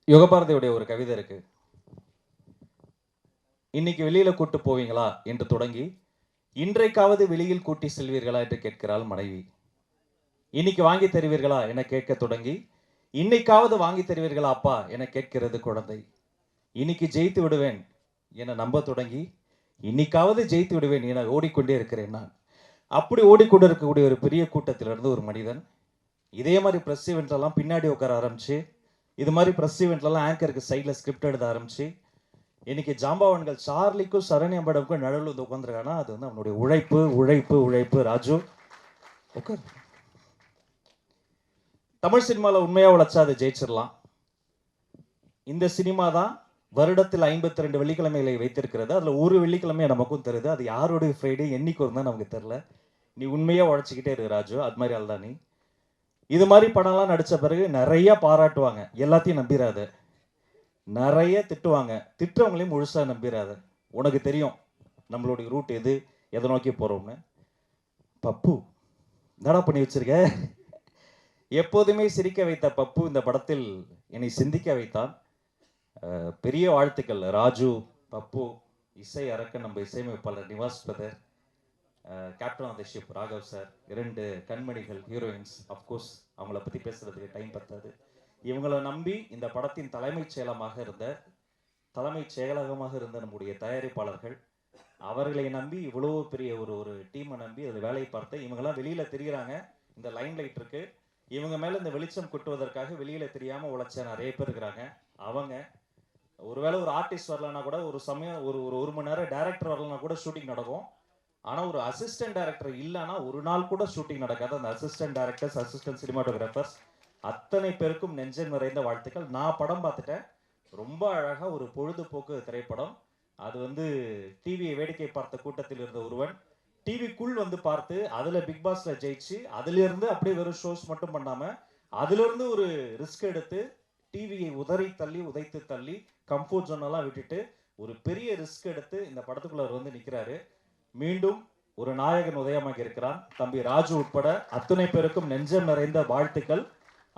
யுகபாரதியுடைய ஒரு கவிதை இருக்கு. இன்னைக்கு வெளியில கூட்டு போவீங்களா என்று தொடங்கி, இன்றைக்காவது வெளியில் கூட்டி செல்வீர்களா என்று கேட்கிறாள் மனைவி. இன்னைக்கு வாங்கி தருவீர்களா என கேட்க தொடங்கி, இன்னைக்காவது வாங்கி தருவீர்களா அப்பா என கேட்கிறது குழந்தை. இன்னைக்கு ஜெயித்து விடுவேன் என நம்ப தொடங்கி, இன்னைக்காவது ஜெயித்து விடுவேன் என ஓடிக்கொண்டே இருக்கிறேன் நான். அப்படி ஓடிக்கொண்டு இருக்கக்கூடிய ஒரு பெரிய கூட்டத்திலிருந்து ஒரு மனிதன் இதே மாதிரி ப்ரெஸ் ஈவெண்ட்லாம் பின்னாடி உட்கார ஆரம்பிச்சு, இது மாதிரி ப்ரெஸ் ஈவெண்ட்லாம் ஆங்கருக்கு சைடில் ஸ்கிரிப்ட் எழுத ஆரம்பிச்சு, இன்னைக்கு ஜாம்பவான்கள் சார்லிக்கும் சரண்யா மேடமுக்கும் நடுவில் வந்து உட்காந்துருக்கானா, அது வந்து அவனுடைய உழைப்பு உழைப்பு உழைப்பு. ராஜு உட்கார். தமிழ் சினிமாவில் உண்மையாக உழைச்சா அதை ஜெயிச்சிடலாம். இந்த சினிமா தான் வருடத்தில் 52 வெள்ளிக்கிழமைகளை வைத்திருக்கிறது. அதில் ஒரு வெள்ளிக்கிழமையை நமக்கும் தருது. அது யாருடைய ஃப்ரைடே என்னைக்கு வரும் தான் நமக்கு தெரில. நீ உண்மையாக உழைச்சிக்கிட்டே இருக்கு ராஜு. அது மாதிரி ஆள் தான் நீ. இது மாதிரி படம்லாம் நடித்த பிறகு நிறைய பாராட்டுவாங்க. எல்லாத்தையும் நம்பிடாத. நிறைய திட்டுவாங்க. திட்டுறவங்களையும் முழுசாக நம்பிடாத. உனக்கு தெரியும் நம்மளுடைய ரூட் எது, எதை நோக்கி போகிறோம்னு. பப்பு என்னடா பண்ணி வச்சிருக்க? எப்போதுமே சிரிக்க வைத்த பப்பு இந்த படத்தில் என்னை சிந்திக்க வைத்தான். பெரிய வாழ்த்துக்கள் ராஜு, பப்பு, இசை அரக்கன், நம்ம இசையமைப்பாளர் Nivas brother, captain of the ship Raghav sir, 2 கண்மணிகள் ஹீரோயின்ஸ். அஃப்கோர்ஸ் அவங்கள பற்றி பேசுறதுக்கு டைம் பத்தாது. இவங்களை நம்பி இந்த படத்தின் தலைமைச் செயலகமாக இருந்த நம்முடைய தயாரிப்பாளர்கள், அவர்களை நம்பி இவ்வளோ பெரிய ஒரு டீமை நம்பி அதில் வேலையை பார்த்து இவங்கெல்லாம் வெளியில் தெரிகிறாங்க. இந்த லைன் லைட் இருக்கு, இவங்க மேலே இந்த வெளிச்சம் கொட்டுவதற்காக வெளியில் தெரியாமல் உழைச்ச நிறைய பேர் இருக்கிறாங்க. அவங்க ஒருவேளை ஒரு ஆர்டிஸ்ட் வரலன்னா கூட, ஒரு சமயம் ஒரு மணி நேரம் டைரக்டர் வரலன்னா கூட ஷூட்டிங் நடக்கும். ஆனால் ஒரு அசிஸ்டன்ட் டைரக்டர் இல்லைன்னா ஒரு நாள் கூட ஷூட்டிங் நடக்காது. அந்த அசிஸ்டன்ட் டைரக்டர்ஸ், அசிஸ்டன்ட் சினிமாட்டோகிராஃபர்ஸ் அத்தனை பேருக்கும் நெஞ்சம் நிறைந்த வாழ்த்துக்கள். நான் படம் பார்த்துட்டேன். ரொம்ப அழகாக ஒரு பொழுதுபோக்கு திரைப்படம். அது வந்து டிவியை வேடிக்கை பார்த்த கூட்டத்தில் இருந்த ஒருவன் டிவிக்குள் வந்து பார்த்து அதில் பிக் பாஸில் ஜெயிச்சு அதிலிருந்து அப்படியே வெறும் ஷோஸ் மட்டும் பண்ணாமல் அதிலிருந்து ஒரு ரிஸ்க் எடுத்து டிவியை உதைத்து தள்ளி கம்ஃபர்ட் ஜோனெல்லாம் விட்டுட்டு ஒரு பெரிய ரிஸ்க் எடுத்து இந்த படத்துக்குள்ள வந்து நிற்கிறாரு. மீண்டும் ஒரு நாயகன் உதயமாக இருக்கிறான். தம்பி ராஜு உட்பட அத்தனை பேருக்கும் நெஞ்சம் நிறைந்த வாழ்த்துக்கள்.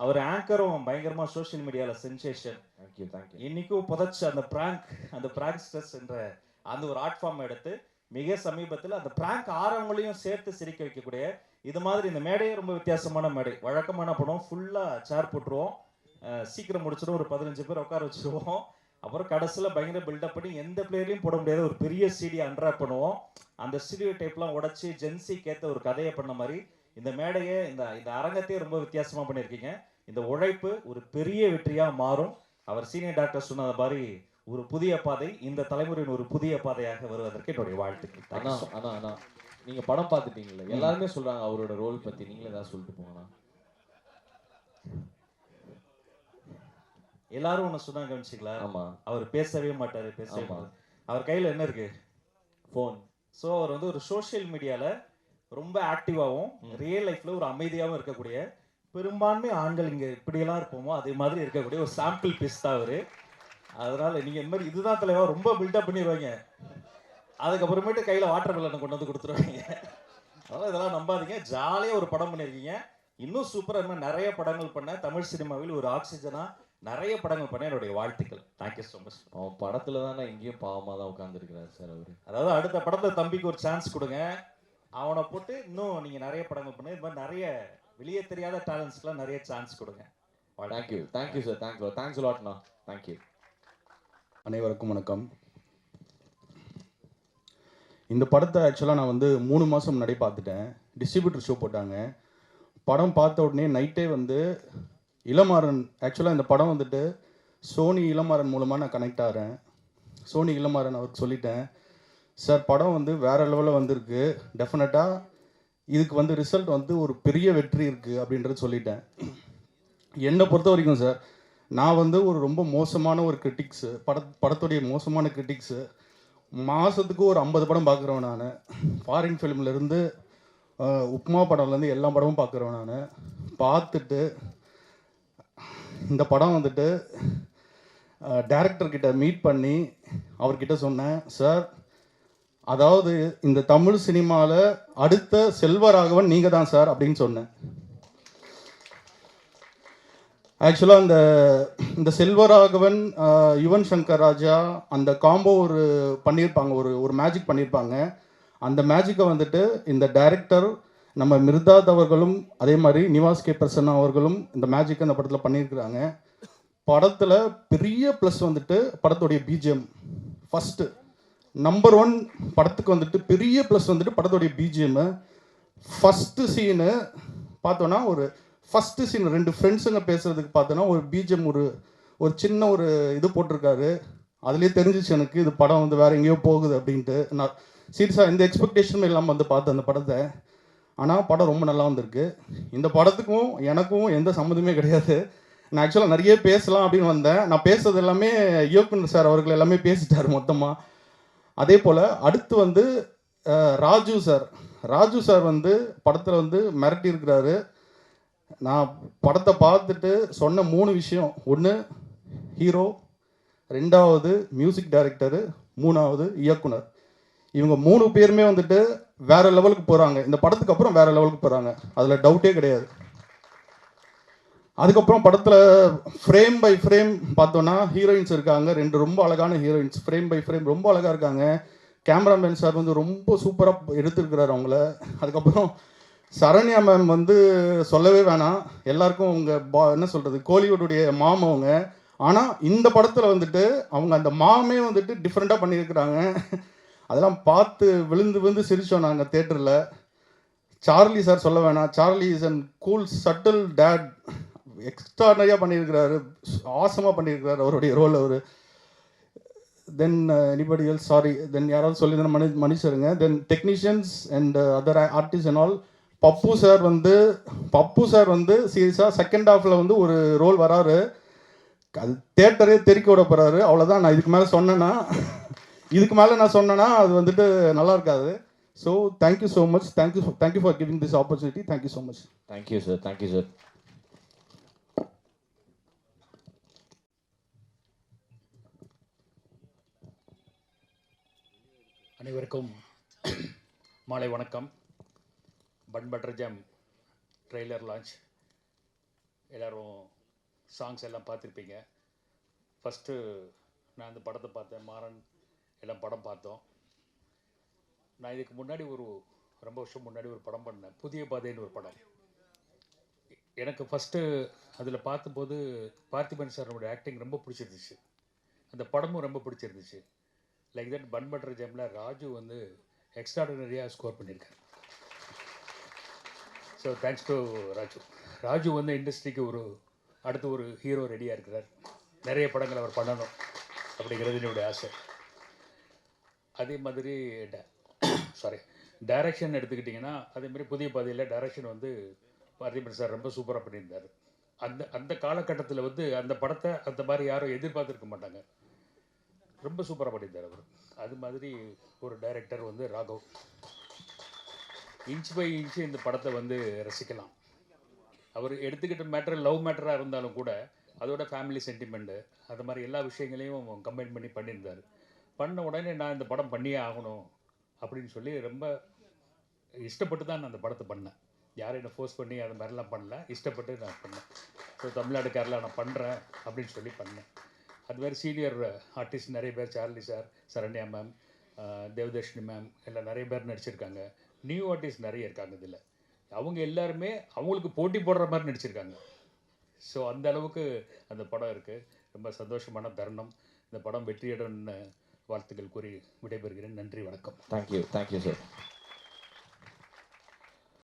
அவர் ஆங்கரும் பயங்கரமா சோஷியல் மீடியாவில் சென்சேஷன். தேங்க்யூ. இன்னைக்கும் புதைச்ச அந்த பிராங்க்ஸ்டர்ஸ் என்ற அந்த ஒரு ஆர்ட் ஃபார்ம் எடுத்து மிக சமீபத்தில் அந்த பிராங்க் ஆரவங்களையும் சேர்த்து சிரிக்க வைக்கக்கூடிய இது மாதிரி இந்த மேடையே ரொம்ப வித்தியாசமான மேடை. வழக்கமான படம் ஃபுல்லாக சேர் போட்டுருவோம், சீக்கிரம் முடிச்சிடும், ஒரு 15 பேர் உட்கார வச்சுருவோம். அப்புறம் கடைசியில் பயங்கர பில்டப் பண்ணி எந்த பிளேயர்லையும் போட முடியாத ஒரு பெரிய சிடியை அன்ராப் பண்ணுவோம். அந்த ஸ்டுடியோ டைப்லாம் உடச்சி ஜென்சிக்கு ஏற்ற ஒரு கதையை பண்ண மாதிரி இந்த மேடையை இந்த அரங்கத்தையே ரொம்ப வித்தியாசமாக பண்ணியிருக்கீங்க. இந்த உழைப்பு ஒரு பெரிய வெற்றியாக மாறும். அவர் சீனியர் டாக்டர் சொன்னது மாதிரி ஒரு புதிய பாதை, இந்த தலைமுறையின் ஒரு புதிய பாதையாக வருவதற்கு என்னுடைய வாழ்த்துக்கள். அண்ணா நீங்கள் படம் பார்த்துட்டீங்களா? எல்லாருமே சொல்கிறாங்க அவரோட ரோல் பற்றி. நீங்களே ஏதாவது சொல்லிட்டு போங்கண்ணா. எல்லாரும் ஒன்று சொன்னாங்க, கவனிச்சிங்களா? ஆமாம், அவர் பேசவே மாட்டார். அவர் கையில் என்ன இருக்கு? ஃபோன். ஸோ அவர் வந்து ஒரு சோஷியல் மீடியாவில் ரொம்ப ஆக்டிவாகவும் ரியல் லைஃப்பில் ஒரு அமைதியாகவும் இருக்கக்கூடிய, பெரும்பான்மை ஆண்கள் இங்கே இப்படியெல்லாம் இருப்போமோ அதே மாதிரி இருக்கக்கூடிய ஒரு சாம்பிள் பீஸ் தான் அவர். அதனால் நீங்கள் இந்த மாதிரி இதுதான் தலைவா ரொம்ப பில்டப் பண்ணிடுவாங்க, அதுக்கப்புறமேட்டு கையில் வாட்டர் மெலனை கொண்டு வந்து கொடுத்துருவாங்க. அதனால் இதெல்லாம் நம்பாதீங்க. ஜாலியாக ஒரு படம் பண்ணியிருக்கீங்க. இன்னும் சூப்பராக இன்னும் நிறைய படங்கள் பண்ண, தமிழ் சினிமாவில் ஒரு ஆக்சிஜனாக நிறைய படங்கள் பண்ண என்னுடைய வாழ்த்துக்கள். Thank you so much. அவன் படத்தில் தானே எங்கேயும் பாவமாக தான் உட்காந்துருக்கிறார் சார் அவர். அதாவது அடுத்த படத்தில் தம்பிக்கு ஒரு சான்ஸ் கொடுங்க, அவனை போட்டு இன்னும் நீங்கள் நிறைய படங்கள் பண்ண, இது மாதிரி நிறைய வெளியே தெரியாத டேலண்ட்ஸ்க்குலாம் நிறைய சான்ஸ் கொடுங்க. Thank you sir. தேங்க்ஸ் லாட்ண்ணா. தேங்க்யூ. அனைவருக்கும் வணக்கம். இந்த படத்தை ஆக்சுவலாக நான் வந்து 3 மாதம் முன்னாடி பார்த்துட்டேன். டிஸ்ட்ரிபியூட்டர் ஷோ போட்டாங்க. படம் பார்த்த உடனே நைட்டே வந்து இளமாறன், ஆக்சுவலாக இந்த படம் வந்துட்டு சோனி இளமாறன் மூலமாக நான் கனெக்ட் ஆகிறேன். சோனி இளமாறன் அவருக்கு சொல்லிட்டேன், சார் படம் வந்து வேறு லெவலில் வந்திருக்கு, டெஃபினட்டாக இதுக்கு வந்து ரிசல்ட் வந்து ஒரு பெரிய வெற்றி இருக்குது அப்படின்றது சொல்லிட்டேன். என்னை பொறுத்த வரைக்கும் சார், நான் வந்து ஒரு ரொம்ப மோசமான ஒரு கிரிட்டிக்ஸு, படத்துடைய மோசமான கிரிட்டிக்ஸு. மாதத்துக்கு ஒரு 50 படம் பார்க்குறவன் நான். ஃபாரின் ஃபிலிம்லேருந்து உப்மா படம்லேருந்து எல்லா படமும் பார்க்குறவன் நான். பார்த்துட்டு இந்த படம் வந்துட்டு டைரக்டர்கிட்ட மீட் பண்ணி அவர்கிட்ட சொன்னேன், சார் அதாவது இந்த தமிழ் சினிமாவில் அடுத்த செல்வராகவன் நீங்கள் தான் சார் அப்படின்னு சொன்னேன். ஆக்சுவலாக இந்த செல்வராகவன் யுவன் சங்கர் ராஜா அந்த காம்போ பண்ணியிருப்பாங்க, ஒரு மேஜிக் பண்ணியிருப்பாங்க. அந்த மேஜிக்கை வந்துட்டு இந்த டைரக்டர் நம்ம மிர்தாத் அவர்களும் அதே மாதிரி நிவாஸ் கே பிரசன்னா அவர்களும் இந்த மேஜிக்கை இந்த படத்தில் பண்ணியிருக்கிறாங்க. படத்தில் பெரிய ப்ளஸ் வந்துட்டு படத்துடைய பிஜிஎம். ஃபஸ்ட்டு நம்பர் 1 படத்துக்கு வந்துட்டு பெரிய ப்ளஸ் வந்துட்டு படத்துடைய பிஜிஎம்மு. ஃபஸ்ட்டு சீனு பார்த்தோன்னா ஃபஸ்ட்டு சீன் 2 ஃப்ரெண்ட்ஸுங்க பேசுகிறதுக்கு பார்த்தோன்னா ஒரு பிஜிஎம் ஒரு சின்ன இது போட்டிருக்காரு. அதுலேயே தெரிஞ்சிச்சு எனக்கு இது படம் வந்து வேறு எங்கேயோ போகுது அப்படின்ட்டு. நான் சீரியஸாக எந்த எக்ஸ்பெக்டேஷனும் இல்லாமல் வந்து பார்த்தேன் அந்த படத்தை. ஆனால் படம் ரொம்ப நல்லா வந்திருக்கு. இந்த படத்துக்கும் எனக்கும் எந்த சம்மந்தமே கிடையாது. நான் ஆக்சுவலாக நிறைய பேசலாம் அப்படின்னு வந்தேன். நான் பேசுறது எல்லாமே இயக்குனர் சார் அவர்கள் எல்லாமே பேசிட்டார் மொத்தமாக. அதே போல் அடுத்து வந்து ராஜு சார் வந்து படத்தில் வந்து மிரட்டி இருக்கிறாரு. நான் படத்தை பார்த்துட்டு சொன்ன 3 விஷயம். 1 ஹீரோ, 2வது மியூசிக் டைரக்டரு, 3வது இயக்குனர். இவங்க 3 பேருமே வந்துட்டு வேற லெவலுக்கு போகிறாங்க. இந்த படத்துக்கு அப்புறம் வேற லெவலுக்கு போகிறாங்க, அதில் டவுட்டே கிடையாது. அதுக்கப்புறம் படத்தில் ஃப்ரேம் பை ஃப்ரேம் பார்த்தோன்னா ஹீரோயின்ஸ் இருக்காங்க, 2 ரொம்ப அழகான ஹீரோயின்ஸ். ஃப்ரேம் பை ஃப்ரேம் ரொம்ப அழகாக இருக்காங்க. கேமராமேன் சார் வந்து ரொம்ப சூப்பராக எடுத்துருக்கிறாரு அவங்கள. அதுக்கப்புறம் சரண்யா மேம் வந்து சொல்லவே வேணாம், எல்லாருக்கும் அவங்க என்ன சொல்கிறது கோலிவுட்டுடைய மாம் அவங்க. ஆனால் இந்த படத்தில் வந்துட்டு அவங்க அந்த மாமே வந்துட்டு டிஃப்ரெண்ட்டாக பண்ணியிருக்கிறாங்க. அதெல்லாம் பார்த்து விழுந்து சிரித்தோம் நாங்கள் தேட்டரில். சார்லி சார் சொல்ல வேணாம், Charlie is and cool subtle date. எக்ஸ்ட்ரானரியாக பண்ணியிருக்கிறாரு, ஆசமாக பண்ணியிருக்கிறாரு அவருடைய ரோல் அவர். Then anybody else sorry, then யாராவது சொல்லியிருந்தேன் மன்னிச்சிருங்க. Then technicians and other artist and all. Pappu sir வந்து சீரியஸாக செகண்ட் ஹாஃபில் வந்து ஒரு ரோல் வராரு, அது தேட்டரே தெறிக்க விட போகிறாரு. அவ்வளோதான். நான் இதுக்கு மேலே சொன்னேன்னா அது வந்துட்டு நல்லா இருக்காது. So thank you so much. Thank you for giving this opportunity. Thank you so much. Thank you sir. அனைவருக்கும் மாலை வணக்கம். Bun Butter Jam trailer launch, எல்லோரும் சாங்ஸ் எல்லாம் பார்த்துருப்பீங்க. ஃபஸ்ட்டு நான் அந்த படத்தை பார்த்தேன், மாறன் எல்லாம் படம் பார்த்தோம். நான் இதுக்கு முன்னாடி ரொம்ப வருஷம் முன்னாடி ஒரு படம் பண்ணேன், புதிய பாதைன்னு ஒரு படம். எனக்கு ஃபஸ்ட்டு அதில் பார்த்தபோது பார்த்திபன் சாரோட ஆக்டிங் ரொம்ப பிடிச்சிருந்துச்சு, அந்த படமும் ரொம்ப பிடிச்சிருந்துச்சு. லைக் தட் பன் பட்டர் ஜாமில் ராஜு வந்து எக்ஸ்ட்ராடனரியாக ஸ்கோர் பண்ணியிருக்காரு. ஸோ தேங்க்ஸ் டு ராஜு வந்து இண்டஸ்ட்ரிக்கு அடுத்து ஒரு ஹீரோ ரெடியாக இருக்கிறார். நிறைய படங்கள் அவர் பண்ணணும் அப்படிங்கிறது என்னுடைய ஆசை. அதே மாதிரி டைரக்ஷன் எடுத்துக்கிட்டிங்கன்னா அதேமாதிரி புதிய பாதையில் டைரக்ஷன் வந்து பார்த்திபன் சார் ரொம்ப சூப்பராக பண்ணியிருந்தார். அந்த காலகட்டத்தில் வந்து அந்த படத்தை அந்த மாதிரி யாரும் எதிர்பார்த்துருக்க மாட்டாங்க, ரொம்ப சூப்பராக பண்ணியிருந்தார் அவர். அது மாதிரி ஒரு டைரக்டர் வந்து ராகவ். இன்ச் பை இன்ச்சு இந்த படத்தை வந்து ரசிக்கலாம். அவர் எடுத்துக்கிட்ட மேட்டர் லவ் மேட்டராக இருந்தாலும் கூட அதோட ஃபேமிலி சென்டிமெண்ட்டு அது மாதிரி எல்லா விஷயங்களையும் கம்பைன் பண்ணியிருந்தார். பண்ண உடனே நான் இந்த படம் பண்ணியே ஆகணும் அப்படின்னு சொல்லி ரொம்ப இஷ்டப்பட்டு தான் நான் அந்த படத்தை பண்ணேன். யாரும் என்னை ஃபோர்ஸ் பண்ணி அது மாதிரிலாம் பண்ணல, இஷ்டப்பட்டு நான் பண்ணேன். ஸோ தமிழ்நாடு கேரளா நான் பண்ணுறேன் அப்படின்னு சொல்லி பண்ணேன். அது மாதிரி சீனியர் ஆர்டிஸ்ட் நிறைய பேர், Charlie sir, Saranya ma'am, Devadarshini ma'am எல்லாம் நிறைய பேர் நடிச்சிருக்காங்க. நியூ ஆர்டிஸ்ட் நிறைய இருக்காங்க இதில். அவங்க எல்லாருமே அவங்களுக்கு போட்டி போடுற மாதிரி நடிச்சிருக்காங்க. ஸோ அந்த அளவுக்கு அந்த படம் இருக்குது. ரொம்ப சந்தோஷமான தருணம். இந்த படம் வெற்றியுடன் வாழ்த்துக்கள் கூறி விடைபெறுகிறேன். நன்றி, வணக்கம். Thank you sir.